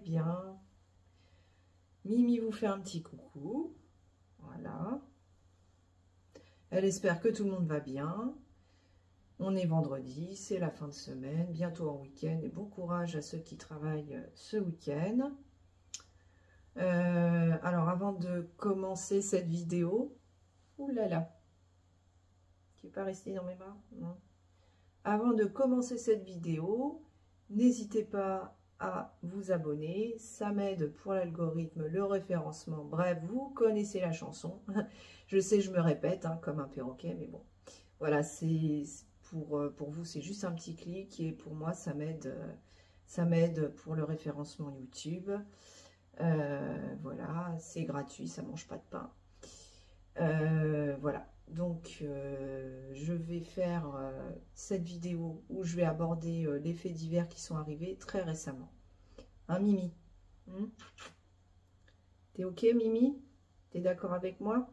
bien. Mimi vous fait un petit coucou. Voilà. Elle espère que tout le monde va bien. On est vendredi, c'est la fin de semaine, bientôt en week-end. Et bon courage à ceux qui travaillent ce week-end. Alors, avant de commencer cette vidéo... Ouh là là. Tu n'es pas resté dans mes bras? Non. Avant de commencer cette vidéo, n'hésitez pas à vous abonner. Ça m'aide pour l'algorithme, le référencement. Bref, vous connaissez la chanson. Je sais, je me répète, hein, comme un perroquet, mais bon. Voilà, c'est pour vous, c'est juste un petit clic. Et pour moi, ça m'aide pour le référencement YouTube. Voilà, c'est gratuit, ça mange pas de pain. Voilà. Donc, je vais faire cette vidéo où je vais aborder les faits divers qui sont arrivés très récemment. Hein, Mimi? T'es ok, Mimi? T'es d'accord avec moi?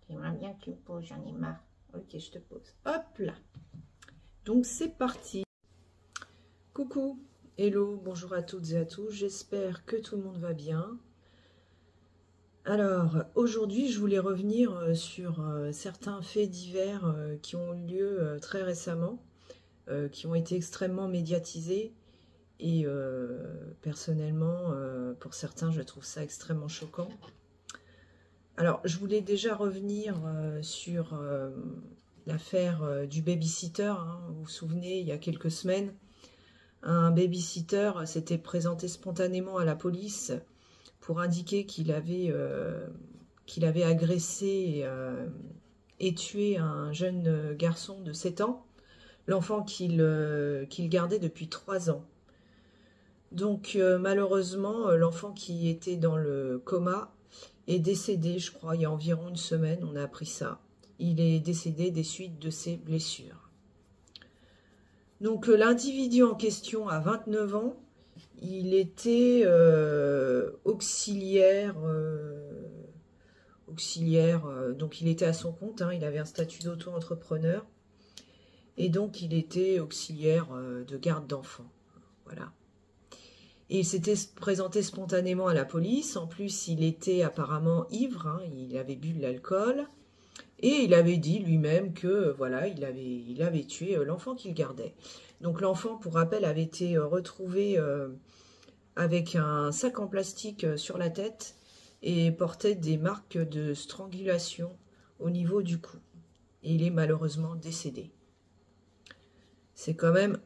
J'aimerais bien que tu me poses, j'en ai marre. Ok, je te pose. Hop là. Donc, c'est parti. Coucou, hello, bonjour à toutes et à tous. J'espère que tout le monde va bien. Alors, aujourd'hui, je voulais revenir sur certains faits divers qui ont eu lieu très récemment, qui ont été extrêmement médiatisés. Et personnellement, pour certains, je trouve ça extrêmement choquant. Alors, je voulais déjà revenir sur l'affaire du babysitter. Hein. Vous vous souvenez, il y a quelques semaines, un babysitter s'était présenté spontanément à la police pour indiquer qu'il avait agressé et tué un jeune garçon de 7 ans, l'enfant qu'il gardait depuis 3 ans. Donc malheureusement, l'enfant qui était dans le coma est décédé, je crois, il y a environ une semaine, on a appris ça. Il est décédé des suites de ses blessures. Donc l'individu en question a 29 ans. Il était auxiliaire, donc il était à son compte, hein, il avait un statut d'auto-entrepreneur, et donc il était auxiliaire de garde d'enfants, voilà. Et il s'était présenté spontanément à la police, en plus il était apparemment ivre, hein, il avait bu de l'alcool, et il avait dit lui-même que voilà, il avait tué l'enfant qu'il gardait. Donc l'enfant, pour rappel, avait été retrouvé avec un sac en plastique sur la tête et portait des marques de strangulation au niveau du cou. Et il est malheureusement décédé. C'est quand même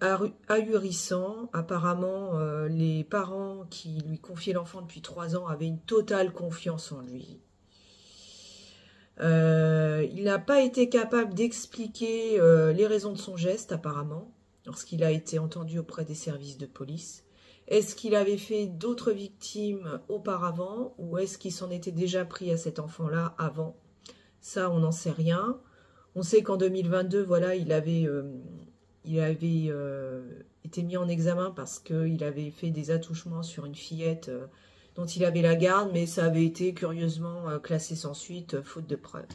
ahurissant. Apparemment, les parents qui lui confiaient l'enfant depuis 3 ans avaient une totale confiance en lui. Il n'a pas été capable d'expliquer les raisons de son geste, apparemment, lorsqu'il a été entendu auprès des services de police. Est-ce qu'il avait fait d'autres victimes auparavant ou est-ce qu'il s'en était déjà pris à cet enfant-là avant? Ça, on n'en sait rien. On sait qu'en 2022, voilà, il avait été mis en examen parce qu'il avait fait des attouchements sur une fillette dont il avait la garde, mais ça avait été curieusement classé sans suite, faute de preuves.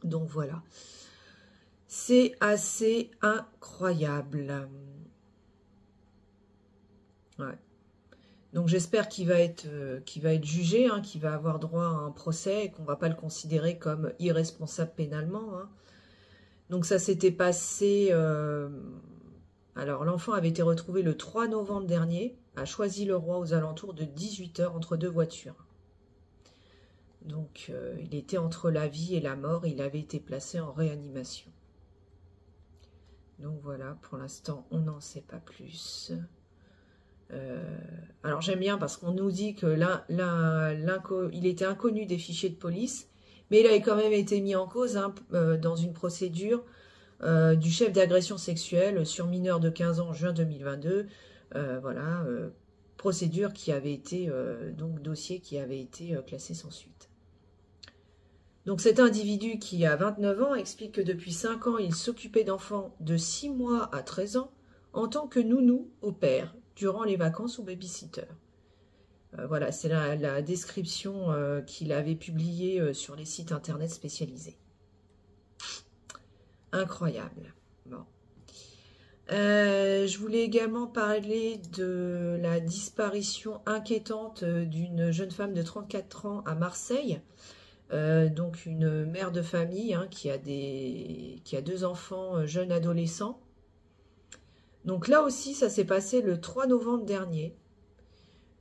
Donc voilà. C'est assez incroyable. Ouais. Donc j'espère qu'il va être jugé, hein, qu'il va avoir droit à un procès et qu'on ne va pas le considérer comme irresponsable pénalement. Hein. Donc ça s'était passé... alors l'enfant avait été retrouvé le 3 novembre dernier à Choisy-le-Roi aux alentours de 18 h entre 2 voitures. Donc il était entre la vie et la mort, il avait été placé en réanimation. Donc voilà, pour l'instant on n'en sait pas plus. Alors j'aime bien parce qu'on nous dit que il était inconnu des fichiers de police, mais il avait quand même été mis en cause hein, dans une procédure du chef d'agression sexuelle sur mineur de 15 ans en juin 2022. Voilà, procédure qui avait été, donc dossier qui avait été classé sans suite. Donc cet individu qui a 29 ans explique que depuis 5 ans, il s'occupait d'enfants de 6 mois à 13 ans en tant que nounou au père, durant les vacances ou babysitter. Voilà, c'est la description qu'il avait publiée sur les sites internet spécialisés. Incroyable. Bon. Je voulais également parler de la disparition inquiétante d'une jeune femme de 34 ans à Marseille. Donc une mère de famille hein, qui a 2 enfants jeunes adolescents. Donc là aussi, ça s'est passé le 3 novembre dernier.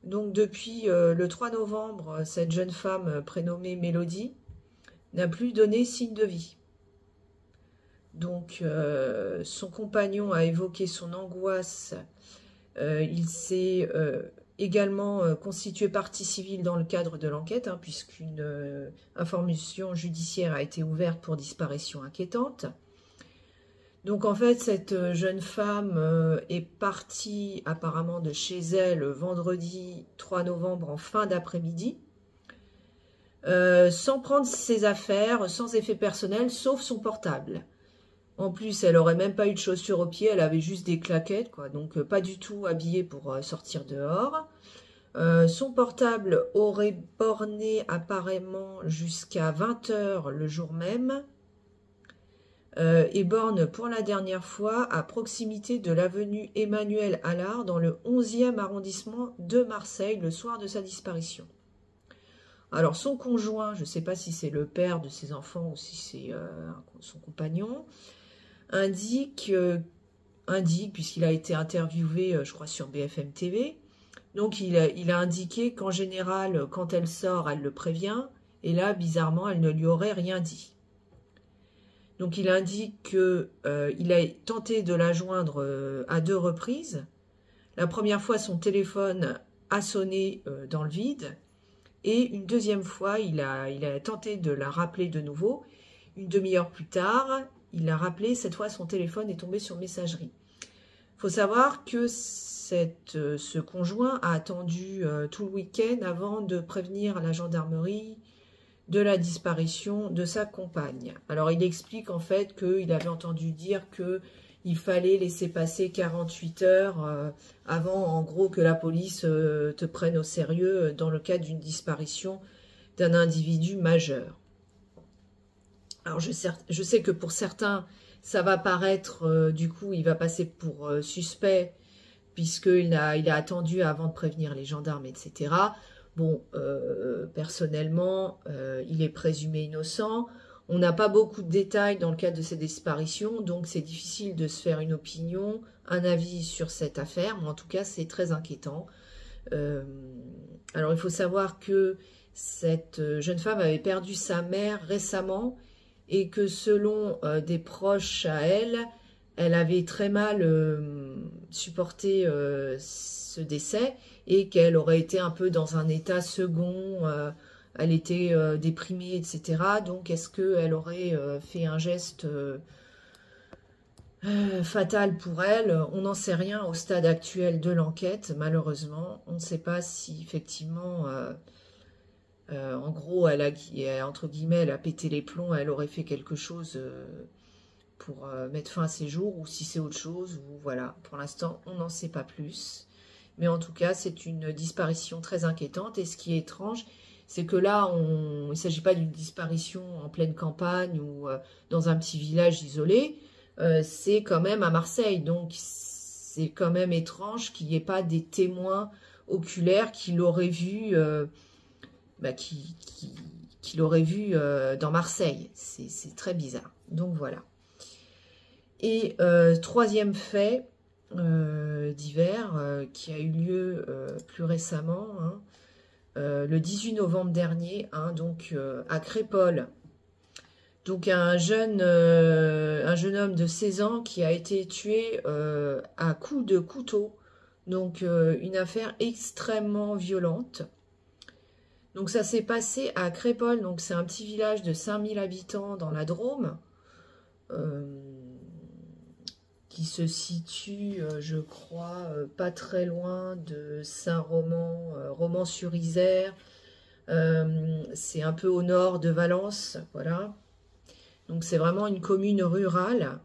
Donc depuis le 3 novembre, cette jeune femme prénommée Mélodie n'a plus donné signe de vie. Donc son compagnon a évoqué son angoisse. Il s'est également constitué partie civile dans le cadre de l'enquête, hein, puisqu'une information judiciaire a été ouverte pour disparition inquiétante. Donc en fait, cette jeune femme est partie apparemment de chez elle vendredi 3 novembre en fin d'après-midi, sans prendre ses affaires, sans effet personnel, sauf son portable. En plus, elle aurait même pas eu de chaussures aux pieds, elle avait juste des claquettes, quoi, donc pas du tout habillée pour sortir dehors. Son portable aurait borné apparemment jusqu'à 20 h le jour même, et borne pour la dernière fois à proximité de l'avenue Emmanuel Allard dans le 11e arrondissement de Marseille le soir de sa disparition. Alors son conjoint, je ne sais pas si c'est le père de ses enfants ou si c'est son compagnon, indique, puisqu'il a été interviewé, je crois, sur BFM TV, donc il a indiqué qu'en général, quand elle sort, elle le prévient, et là, bizarrement, elle ne lui aurait rien dit. Donc il indique qu'il a tenté de la joindre à 2 reprises. La première fois, son téléphone a sonné dans le vide, et une deuxième fois, il a tenté de la rappeler de nouveau. Une demi-heure plus tard, il l'a rappelé, cette fois son téléphone est tombé sur messagerie. Il faut savoir que ce conjoint a attendu tout le week-end avant de prévenir la gendarmerie de la disparition de sa compagne. Alors il explique en fait qu'il avait entendu dire qu'il fallait laisser passer 48 heures avant en gros que la police te prenne au sérieux dans le cas d'une disparition d'un individu majeur. Alors je sais que pour certains, ça va paraître, du coup, il va passer pour suspect, puisqu'il a attendu avant de prévenir les gendarmes, etc. Bon, personnellement, il est présumé innocent. On n'a pas beaucoup de détails dans le cadre de ces disparitions, donc c'est difficile de se faire une opinion, un avis sur cette affaire, mais en tout cas, c'est très inquiétant. Alors, il faut savoir que cette jeune femme avait perdu sa mère récemment, et que selon des proches à elle, elle avait très mal supporté ce décès et qu'elle aurait été un peu dans un état second, elle était déprimée, etc. Donc est-ce qu'elle aurait fait un geste fatal pour elle? On n'en sait rien au stade actuel de l'enquête, malheureusement. On ne sait pas si effectivement... en gros, entre guillemets, elle a pété les plombs, elle aurait fait quelque chose pour mettre fin à ses jours, ou si c'est autre chose, ou voilà. Pour l'instant, on n'en sait pas plus. Mais en tout cas, c'est une disparition très inquiétante. Et ce qui est étrange, c'est que là, il ne s'agit pas d'une disparition en pleine campagne ou dans un petit village isolé. C'est quand même à Marseille. Donc, c'est quand même étrange qu'il n'y ait pas des témoins oculaires qui l'auraient vu... qu'il aurait vu dans Marseille. C'est très bizarre. Donc voilà. Et troisième fait divers qui a eu lieu plus récemment, hein, le 18 novembre dernier, hein, donc à Crépol. Donc un jeune homme de 16 ans qui a été tué à coups de couteau. Donc une affaire extrêmement violente. Donc ça s'est passé à Crépol, donc c'est un petit village de 5000 habitants dans la Drôme, qui se situe, je crois, pas très loin de Saint-Roman, Romans-sur-Isère. C'est un peu au nord de Valence, voilà. Donc c'est vraiment une commune rurale.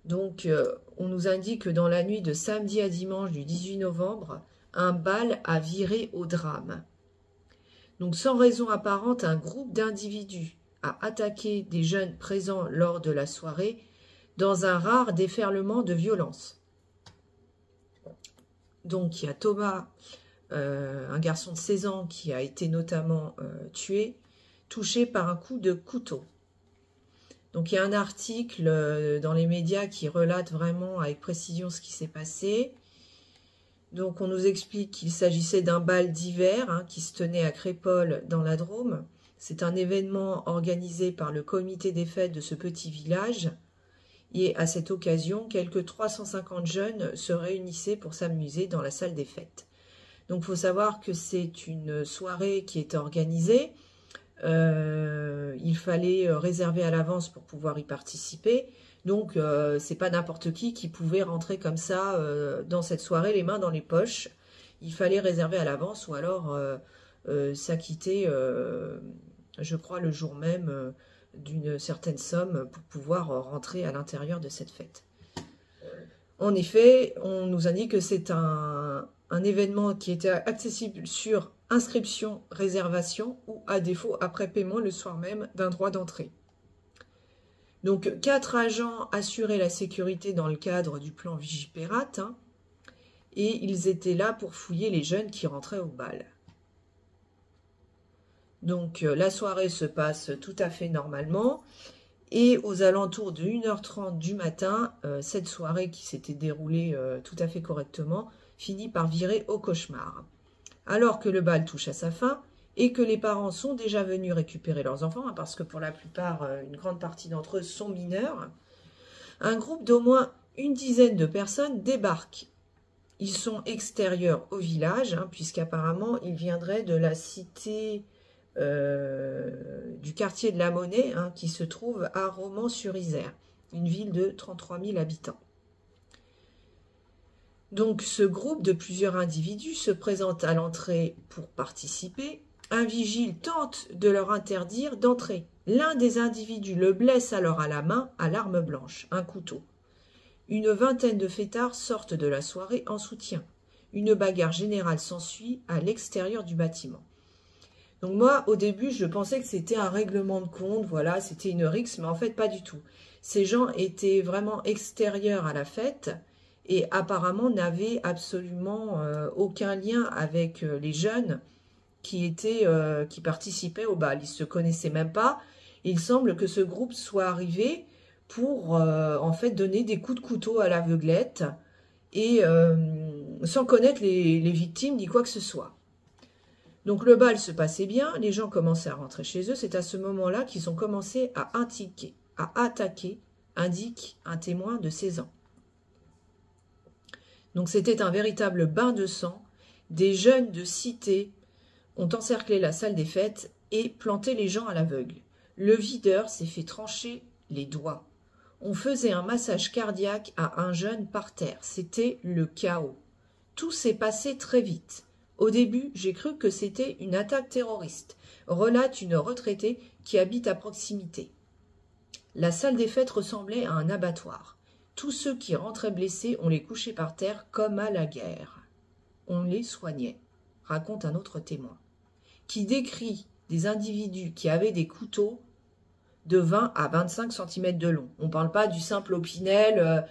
Donc on nous indique que dans la nuit de samedi à dimanche du 18 novembre, un bal a viré au drame. Donc, sans raison apparente, un groupe d'individus a attaqué des jeunes présents lors de la soirée dans un rare déferlement de violence. Donc il y a Thomas, un garçon de 16 ans qui a été notamment tué, touché par un coup de couteau. Donc il y a un article dans les médias qui relate vraiment avec précision ce qui s'est passé. Donc on nous explique qu'il s'agissait d'un bal d'hiver qui se tenait à Crépol dans la Drôme. C'est un événement organisé par le comité des fêtes de ce petit village. Et à cette occasion, quelques 350 jeunes se réunissaient pour s'amuser dans la salle des fêtes. Donc il faut savoir que c'est une soirée qui est organisée. Il fallait réserver à l'avance pour pouvoir y participer. Donc c'est pas n'importe qui pouvait rentrer comme ça dans cette soirée les mains dans les poches. Il fallait réserver à l'avance ou alors s'acquitter, je crois, le jour même d'une certaine somme pour pouvoir rentrer à l'intérieur de cette fête. En effet, on nous indique que c'est un événement qui était accessible sur inscription, réservation ou à défaut après paiement le soir même d'un droit d'entrée. Donc 4 agents assuraient la sécurité dans le cadre du plan Vigipirate et ils étaient là pour fouiller les jeunes qui rentraient au bal. Donc la soirée se passe tout à fait normalement et aux alentours de 1h30 du matin, cette soirée qui s'était déroulée tout à fait correctement finit par virer au cauchemar. Alors que le bal touche à sa fin et que les parents sont déjà venus récupérer leurs enfants, parce que pour la plupart, une grande partie d'entre eux sont mineurs, un groupe d'au moins une dizaine de personnes débarque. Ils sont extérieurs au village, puisqu'apparemment ils viendraient de la cité du quartier de la Monnaie, qui se trouve à Romans-sur-Isère, une ville de 33 000 habitants. Donc ce groupe de plusieurs individus se présente à l'entrée pour participer. Un vigile tente de leur interdire d'entrer. L'un des individus le blesse alors à la main à l'arme blanche, un couteau. Une vingtaine de fêtards sortent de la soirée en soutien. Une bagarre générale s'ensuit à l'extérieur du bâtiment. Donc moi, au début, je pensais que c'était un règlement de compte, voilà, c'était une rixe, mais en fait, pas du tout. Ces gens étaient vraiment extérieurs à la fête et apparemment n'avaient absolument aucun lien avec les jeunes qui participaient au bal. Ils ne se connaissaient même pas. Il semble que ce groupe soit arrivé pour en fait donner des coups de couteau à l'aveuglette et sans connaître les victimes ni quoi que ce soit. Donc le bal se passait bien, les gens commençaient à rentrer chez eux. C'est à ce moment-là qu'ils ont commencé à attaquer, indique un témoin de 16 ans. Donc c'était un véritable bain de sang. Des jeunes de cité ont encerclé la salle des fêtes et planté les gens à l'aveugle. Le videur s'est fait trancher les doigts. On faisait un massage cardiaque à un jeune par terre. C'était le chaos. Tout s'est passé très vite. Au début, j'ai cru que c'était une attaque terroriste, relate une retraitée qui habite à proximité. La salle des fêtes ressemblait à un abattoir. Tous ceux qui rentraient blessés, on les couchait par terre comme à la guerre. On les soignait, raconte un autre témoin, qui décrit des individus qui avaient des couteaux de 20 à 25 cm de long. On ne parle pas du simple opinel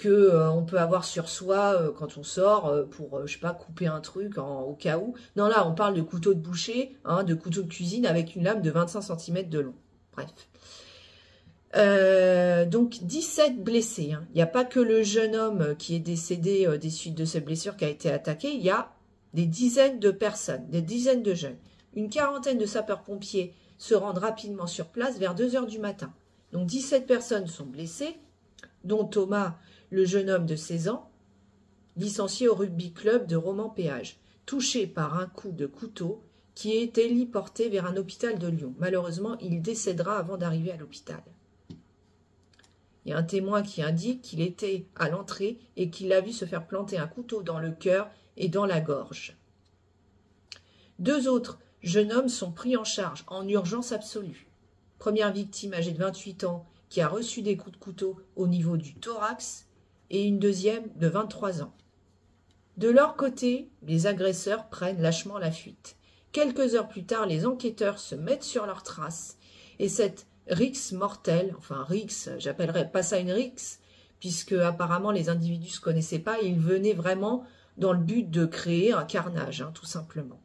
qu'on peut avoir sur soi quand on sort pour, je sais pas, couper un truc au cas où. Non, là, on parle de couteau de boucher, de couteau de cuisine avec une lame de 25 cm de long. Bref. Donc 17 blessés. Il n'y a pas que le jeune homme qui est décédé des suites de cette blessure qui a été attaqué. Il y a des dizaines de personnes, des dizaines de jeunes. Une quarantaine de sapeurs-pompiers se rendent rapidement sur place vers 2 h du matin. Donc 17 personnes sont blessées, dont Thomas, le jeune homme de 16 ans, licencié au rugby club de Romans-Péage, touché par un coup de couteau qui est héliporté vers un hôpital de Lyon. Malheureusement, il décédera avant d'arriver à l'hôpital. Il y a un témoin qui indique qu'il était à l'entrée et qu'il l'a vu se faire planter un couteau dans le cœur et dans la gorge. 2 autres jeunes hommes sont pris en charge en urgence absolue. Première victime âgée de 28 ans qui a reçu des coups de couteau au niveau du thorax et une deuxième de 23 ans. De leur côté, les agresseurs prennent lâchement la fuite. Quelques heures plus tard, les enquêteurs se mettent sur leurs traces et cette rixe mortelle, enfin rixe, j'appellerais pas ça une rixe, puisque apparemment les individus ne se connaissaient pas, ils venaient vraiment dans le but de créer un carnage, hein, tout simplement.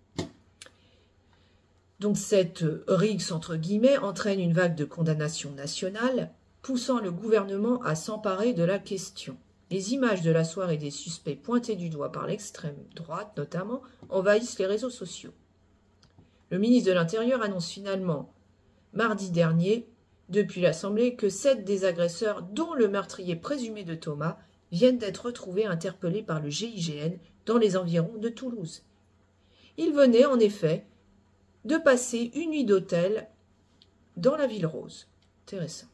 Donc cette rixe, entre guillemets, entraîne une vague de condamnation nationale, poussant le gouvernement à s'emparer de la question. Les images de la soirée des suspects pointés du doigt par l'extrême droite, notamment, envahissent les réseaux sociaux. Le ministre de l'Intérieur annonce finalement, mardi dernier, depuis l'Assemblée, que 7 des agresseurs, dont le meurtrier présumé de Thomas, viennent d'être retrouvés interpellés par le GIGN dans les environs de Toulouse. Ils venaient, en effet, de passer une nuit d'hôtel dans la Ville Rose. Intéressant.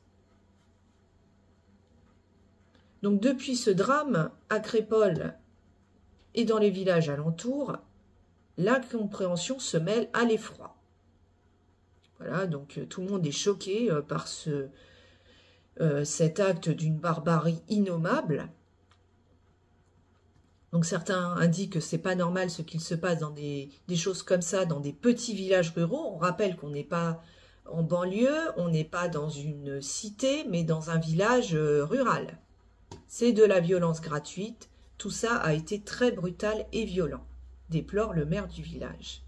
Donc depuis ce drame, à Crépol et dans les villages alentours, l'incompréhension se mêle à l'effroi. Voilà, donc tout le monde est choqué par cet acte d'une barbarie innommable. Donc certains indiquent que c'est pas normal ce qu'il se passe dans des choses comme ça, dans des petits villages ruraux. On rappelle qu'on n'est pas en banlieue, on n'est pas dans une cité, mais dans un village rural. C'est de la violence gratuite. Tout ça a été très brutal et violent, déplore le maire du village.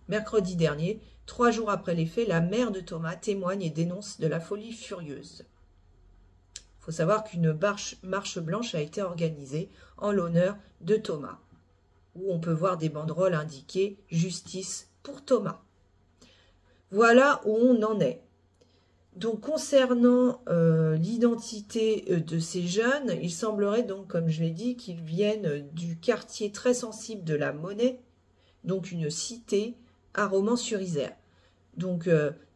Mercredi dernier, 3 jours après les faits, la mère de Thomas témoigne et dénonce de la folie furieuse. Il faut savoir qu'une marche blanche a été organisée en l'honneur de Thomas, où on peut voir des banderoles indiquées « Justice pour Thomas ». Voilà où on en est. Donc concernant l'identité de ces jeunes, il semblerait donc, comme je l'ai dit, qu'ils viennent du quartier très sensible de la Monnaie, donc une cité à Romans-sur-Isère. Donc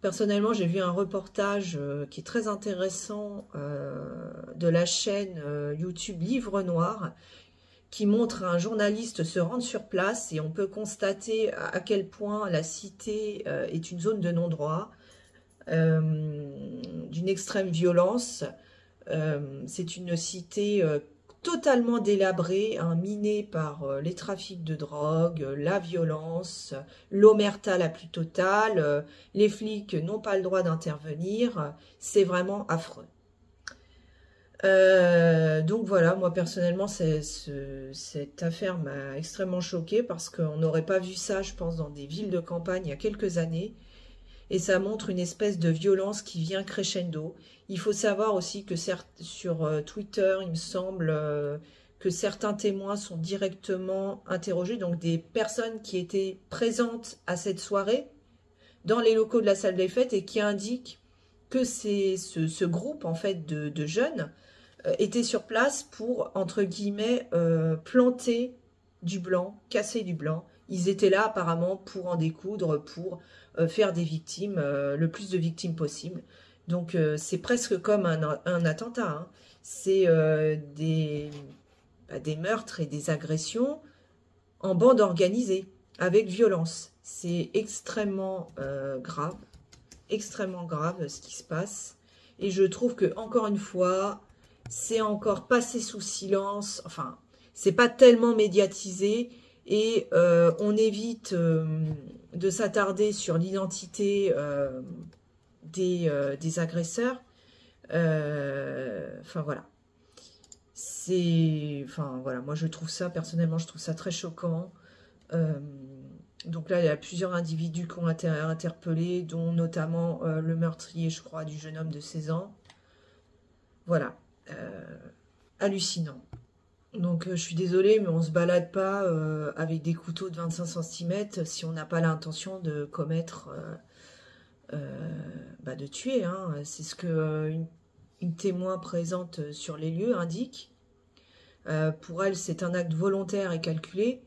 personnellement, j'ai vu un reportage qui est très intéressant de la chaîne YouTube Livre Noir, qui montre un journaliste se rendre sur place et on peut constater à quel point la cité est une zone de non-droit, d'une extrême violence. C'est une cité totalement délabrée, hein, minée par les trafics de drogue, la violence, l'omerta la plus totale, les flics n'ont pas le droit d'intervenir, c'est vraiment affreux. Donc voilà, moi personnellement, cette affaire m'a extrêmement choquée parce qu'on n'aurait pas vu ça, je pense, dans des villes de campagne il y a quelques années. Et ça montre une espèce de violence qui vient crescendo. Il faut savoir aussi que sur Twitter, il me semble que certains témoins sont directement interrogés, donc des personnes qui étaient présentes à cette soirée dans les locaux de la salle des fêtes et qui indiquent que ce groupe en fait de jeunes était sur place pour, entre guillemets, planter du blanc, casser du blanc. Ils étaient là apparemment pour en découdre, pour faire des victimes, le plus de victimes possible. Donc c'est presque comme un attentat. Hein. C'est des meurtres et des agressions en bande organisée, avec violence. C'est extrêmement grave ce qui se passe. Et je trouve que, encore une fois, c'est encore passé sous silence. Enfin, c'est pas tellement médiatisé. Et on évite de s'attarder sur l'identité des agresseurs. Enfin voilà. Voilà, moi je trouve ça, personnellement, je trouve ça très choquant. Donc là, il y a plusieurs individus qui ont été interpellés, dont notamment le meurtrier, je crois, du jeune homme de 16 ans. Voilà. Hallucinant. Donc je suis désolée, mais on ne se balade pas avec des couteaux de 25 cm si on n'a pas l'intention de commettre, de tuer. Hein. C'est ce que une témoin présente sur les lieux indique. Pour elle, c'est un acte volontaire et calculé.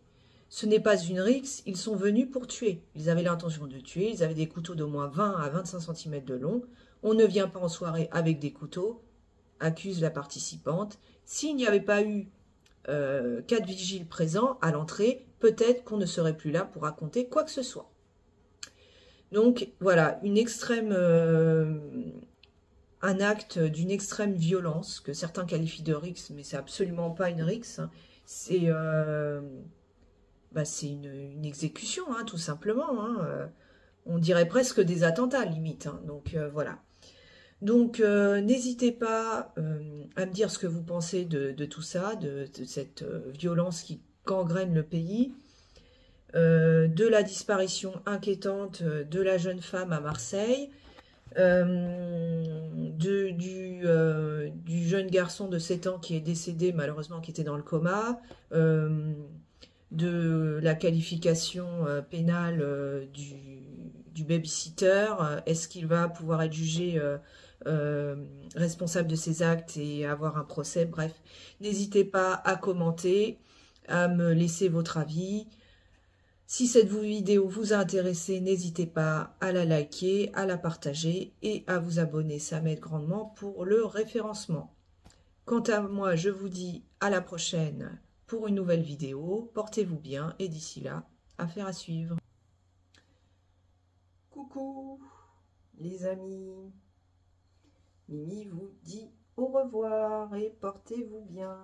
Ce n'est pas une rixe, ils sont venus pour tuer. Ils avaient l'intention de tuer, ils avaient des couteaux d'au moins 20 à 25 cm de long. On ne vient pas en soirée avec des couteaux, accuse la participante. S'il n'y avait pas eu 4 vigiles présents à l'entrée, peut-être qu'on ne serait plus là pour raconter quoi que ce soit. Donc voilà, un acte d'une extrême violence que certains qualifient de rixe, mais c'est absolument pas une rixe. Hein. C'est une exécution, hein, tout simplement. Hein. On dirait presque des attentats, limite. Hein. Donc voilà. Donc, n'hésitez pas à me dire ce que vous pensez de tout ça, de cette violence qui gangrène le pays, de la disparition inquiétante de la jeune femme à Marseille, du jeune garçon de 7 ans qui est décédé, malheureusement, qui était dans le coma, de la qualification pénale du babysitter. Est-ce qu'il va pouvoir être jugé responsable de ses actes et avoir un procès? Bref, n'hésitez pas à commenter, à me laisser votre avis. Si cette vidéo vous a intéressé, n'hésitez pas à la liker, à la partager et à vous abonner. Ça m'aide grandement pour le référencement. Quant à moi, je vous dis à la prochaine pour une nouvelle vidéo. Portez-vous bien et d'ici là, affaire à suivre. Coucou les amis. Mimi vous dit au revoir et portez-vous bien.